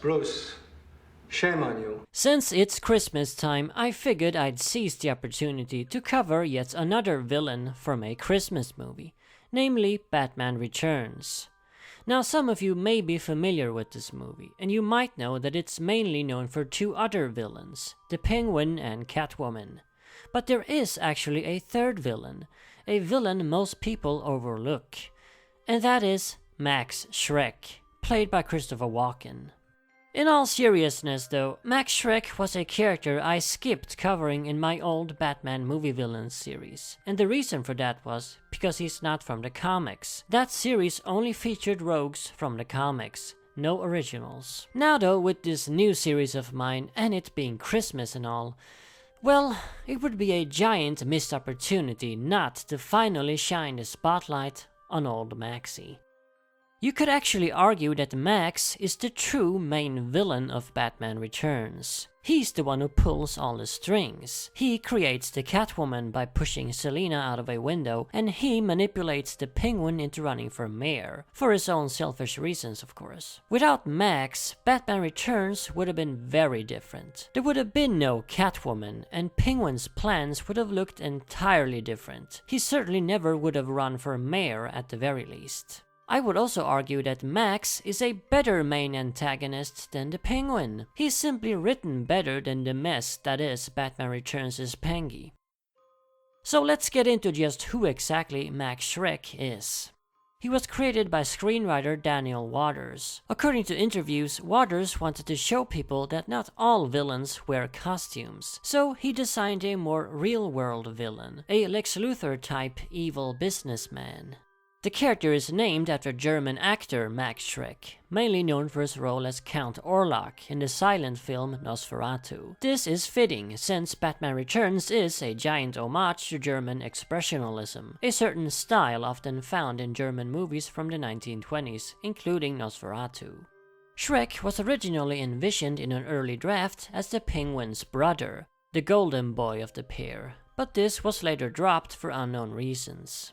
Bruce, shame on you. Since it's Christmas time, I figured I'd seize the opportunity to cover yet another villain from a Christmas movie, namely Batman Returns. Now, some of you may be familiar with this movie, and you might know that it's mainly known for two other villains, the Penguin and Catwoman. But there is actually a third villain, a villain most people overlook, and that is Max Schreck, played by Christopher Walken. In all seriousness though, Max Schreck was a character I skipped covering in my old Batman movie villains series, and the reason for that was because he's not from the comics. That series only featured rogues from the comics, no originals. Now though, with this new series of mine, and it being Christmas and all, well, it would be a giant missed opportunity not to finally shine the spotlight on old Maxie. You could actually argue that Max is the true main villain of Batman Returns. He's the one who pulls all the strings. He creates the Catwoman by pushing Selina out of a window, and he manipulates the Penguin into running for mayor, for his own selfish reasons of course. Without Max, Batman Returns would have been very different. There would have been no Catwoman, and Penguin's plans would have looked entirely different. He certainly never would have run for mayor at the very least. I would also argue that Max is a better main antagonist than the Penguin. He's simply written better than the mess that is Batman Returns' Pengy. So let's get into just who exactly Max Schreck is. He was created by screenwriter Daniel Waters. According to interviews, Waters wanted to show people that not all villains wear costumes, so he designed a more real-world villain, a Lex Luthor-type evil businessman. The character is named after German actor Max Schreck, mainly known for his role as Count Orlok in the silent film Nosferatu. This is fitting, since Batman Returns is a giant homage to German expressionism, a certain style often found in German movies from the 1920s, including Nosferatu. Schreck was originally envisioned in an early draft as the Penguin's brother, the golden boy of the pair, but this was later dropped for unknown reasons.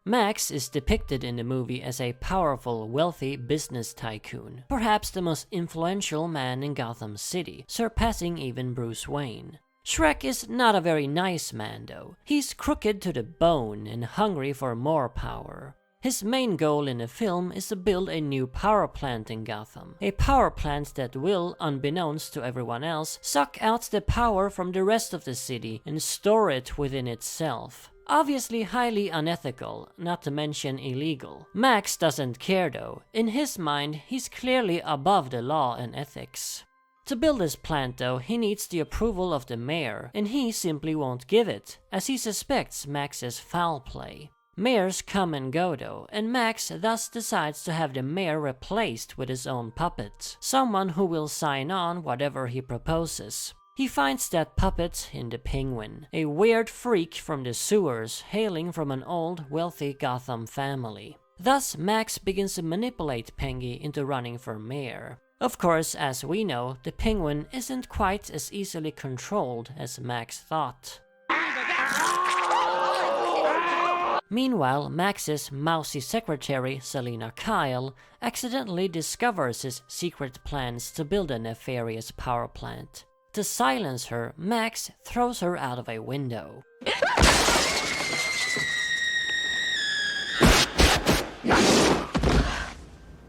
Max is depicted in the movie as a powerful, wealthy business tycoon, perhaps the most influential man in Gotham City, surpassing even Bruce Wayne. Schreck is not a very nice man though. He's crooked to the bone and hungry for more power. His main goal in the film is to build a new power plant in Gotham. A power plant that will, unbeknownst to everyone else, suck out the power from the rest of the city and store it within itself. Obviously highly unethical, not to mention illegal. Max doesn't care though. In his mind, he's clearly above the law and ethics. To build this plant though, he needs the approval of the mayor, and he simply won't give it, as he suspects Max's foul play. Mayors come and go though, and Max thus decides to have the mayor replaced with his own puppet, someone who will sign on whatever he proposes. He finds that puppet in the Penguin, a weird freak from the sewers hailing from an old, wealthy Gotham family. Thus, Max begins to manipulate Pengy into running for mayor. Of course, as we know, the Penguin isn't quite as easily controlled as Max thought. Meanwhile, Max's mousy secretary, Selina Kyle, accidentally discovers his secret plans to build a nefarious power plant. To silence her, Max throws her out of a window.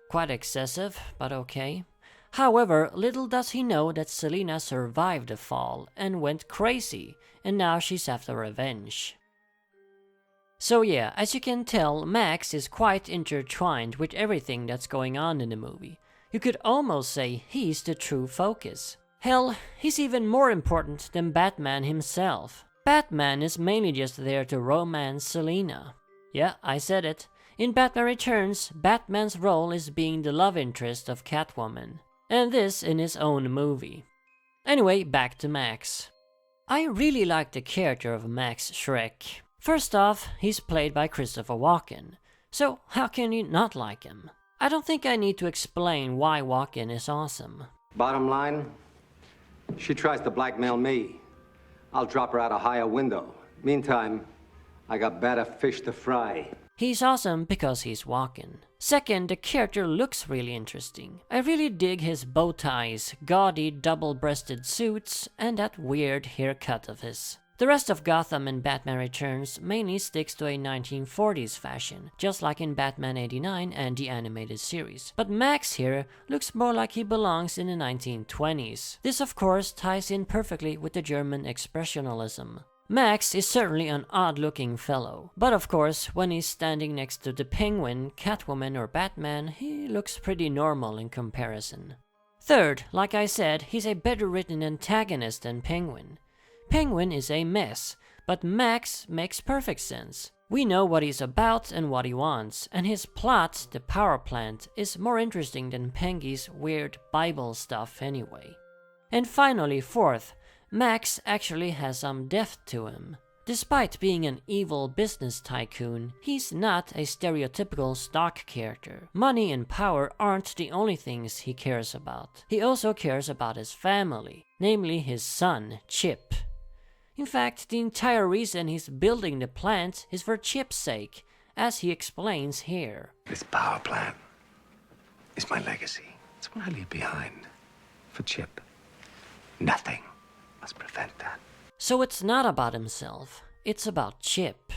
Quite excessive, but okay. However, little does he know that Selina survived the fall and went crazy, and now she's after revenge. So yeah, as you can tell, Max is quite intertwined with everything that's going on in the movie. You could almost say he's the true focus. Hell, he's even more important than Batman himself. Batman is mainly just there to romance Selina. Yeah, I said it. In Batman Returns, Batman's role is being the love interest of Catwoman. And this in his own movie. Anyway, back to Max. I really like the character of Max Schreck. First off, he's played by Christopher Walken. So how can you not like him? I don't think I need to explain why Walken is awesome. Bottom line, she tries to blackmail me. I'll drop her out a higher window. Meantime, I got better fish to fry. He's awesome because he's Walken. Second, the character looks really interesting. I really dig his bow ties, gaudy double-breasted suits, and that weird haircut of his. The rest of Gotham in Batman Returns mainly sticks to a 1940s fashion, just like in Batman '89 and the animated series. But Max here looks more like he belongs in the 1920s. This of course ties in perfectly with the German expressionism. Max is certainly an odd-looking fellow, but of course, when he's standing next to the Penguin, Catwoman, or Batman, he looks pretty normal in comparison. Third, like I said, he's a better-written antagonist than Penguin. Penguin is a mess, but Max makes perfect sense. We know what he's about and what he wants, and his plot, the power plant, is more interesting than Penguin's weird Bible stuff anyway. And finally, fourth, Max actually has some depth to him. Despite being an evil business tycoon, he's not a stereotypical stock character. Money and power aren't the only things he cares about. He also cares about his family, namely his son, Chip. In fact, the entire reason he's building the plant is for Chip's sake, as he explains here. This power plant is my legacy. It's what I leave behind for Chip. Nothing must prevent that. So it's not about himself, it's about Chip.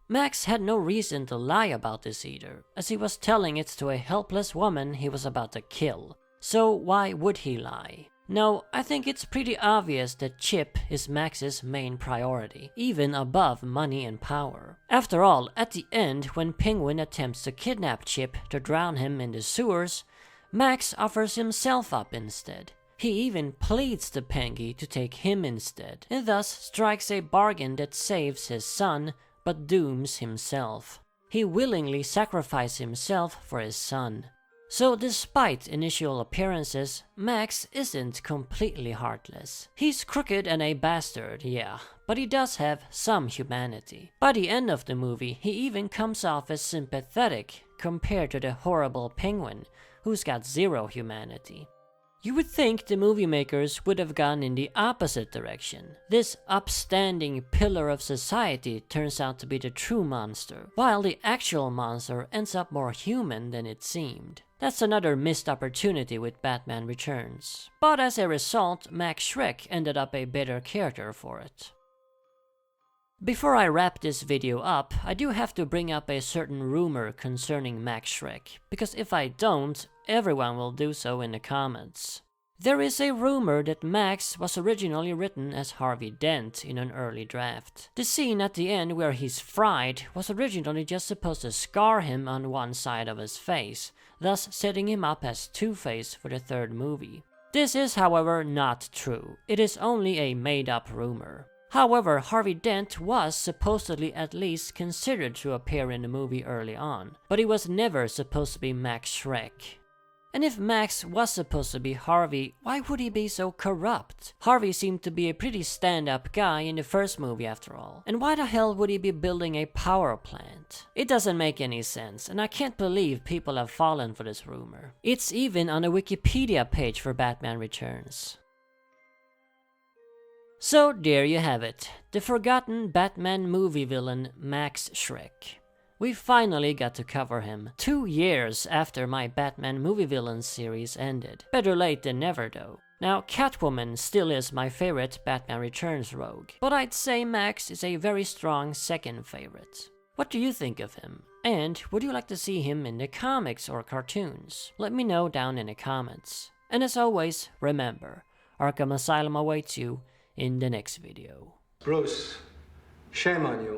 Max had no reason to lie about this either, as he was telling it to a helpless woman he was about to kill. So why would he lie? No, I think it's pretty obvious that Chip is Max's main priority, even above money and power. After all, at the end, when Penguin attempts to kidnap Chip to drown him in the sewers, Max offers himself up instead. He even pleads to Penguin to take him instead, and thus strikes a bargain that saves his son, but dooms himself. He willingly sacrificed himself for his son. So despite initial appearances, Max isn't completely heartless. He's crooked and a bastard, yeah, but he does have some humanity. By the end of the movie, he even comes off as sympathetic compared to the horrible Penguin, who's got zero humanity. You would think the movie makers would have gone in the opposite direction. This upstanding pillar of society turns out to be the true monster, while the actual monster ends up more human than it seemed. That's another missed opportunity with Batman Returns. But as a result, Max Schreck ended up a better character for it. Before I wrap this video up, I do have to bring up a certain rumor concerning Max Schreck, because if I don't, everyone will do so in the comments. There is a rumor that Max was originally written as Harvey Dent in an early draft. The scene at the end where he's fried was originally just supposed to scar him on one side of his face, thus setting him up as Two-Face for the third movie. This is, however, not true. It is only a made-up rumor. However, Harvey Dent was supposedly at least considered to appear in the movie early on, but he was never supposed to be Max Schreck. And if Max was supposed to be Harvey, why would he be so corrupt? Harvey seemed to be a pretty stand-up guy in the first movie after all. And why the hell would he be building a power plant? It doesn't make any sense, and I can't believe people have fallen for this rumor. It's even on the Wikipedia page for Batman Returns. So there you have it, the forgotten Batman movie villain Max Schreck. We finally got to cover him, 2 years after my Batman movie villains series ended. Better late than never though. Now, Catwoman still is my favorite Batman Returns rogue, but I'd say Max is a very strong second favorite. What do you think of him? And would you like to see him in the comics or cartoons? Let me know down in the comments. And as always, remember, Arkham Asylum awaits you in the next video. Bruce, shame on you.